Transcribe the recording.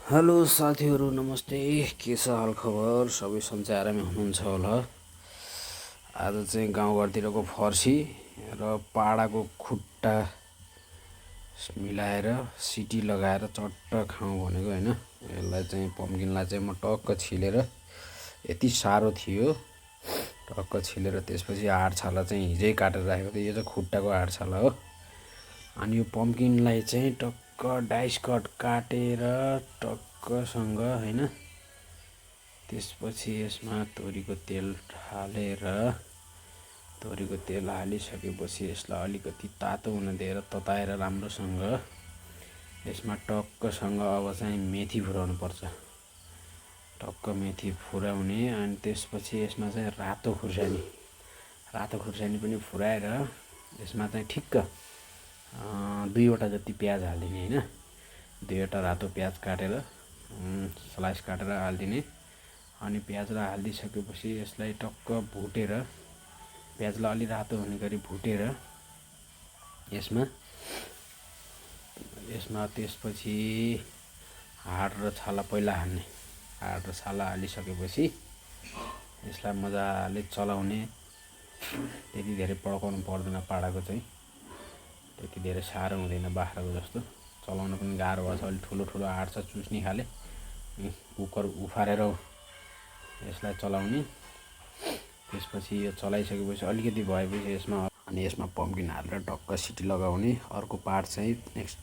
Hello साथीहरू नमस्ते। के छ हालखबर? सबै सन्चै आरामै हुनुहुन्छ होला। आज चाहिँ गाउँघरतिरको फर्सी र पाडाको खुट्टा मिलाएर सिटी लगाएर चट्ट खाउँ भनेको होइन। यसलाई चाहिँ पम्किनलाई चाहिँ म टक्क छिलेर, यति साह्रो थियो टक्क छिलेर त्यसपछि आडछाला चाहिँ हिजै काटेर राखेको थिएँ। यो चाहिँ खुट्टाको आडछाला हो। अनि यो पम्किनलाई चाहिँ टक्क डाइस कट काटेर टक्कसँग होइन, त्यसपछि यसमा तोरीको तेल हालिसकेपछि यसलाई अलिकति तातो हुन दिएर तताएर राम्रोसँग यसमा टक्कसँग अब चाहिँ मेथी फुराउनु पर्छ। टक्क मेथी फुराउने अनि त्यसपछि यसमा चाहिँ रातो खुर्सानी पनि फुराएर यसमा चाहिँ ठिक्क 2वटा जति प्याज हालिदिने होइन। 2वटा रातो प्याज काटेर स्लाइस काटेर हालिदिने। अनि प्याजलाई हालिदिइसकेपछि यसलाई टक्क भुटेर, प्याजलाई अलि रातो हुने गरी भुटेर यसमा त्यसपछि हाड र छाला पहिला हाल्ने। हाड र छाला हालिसकेपछि यसलाई मजाले चलाउने। त्यति धेरै पड्काउनु पर्दैन, पाडाको चाहिँ त्यति धेरै साह्रो हुँदैन बाख्राको जस्तो। चलाउन पनि गाह्रो भएछ, अलिक ठुलो ठुलो आँट छ चुस्ने खाले। कुकर उफारेर यसलाई चलाउने। त्यसपछि यो चलाइसकेपछि अलिकति भएपछि यसमा पम्किन हालेर टक्क सिटी लगाउने। अर्को पार्ट चाहिँ नेक्स्ट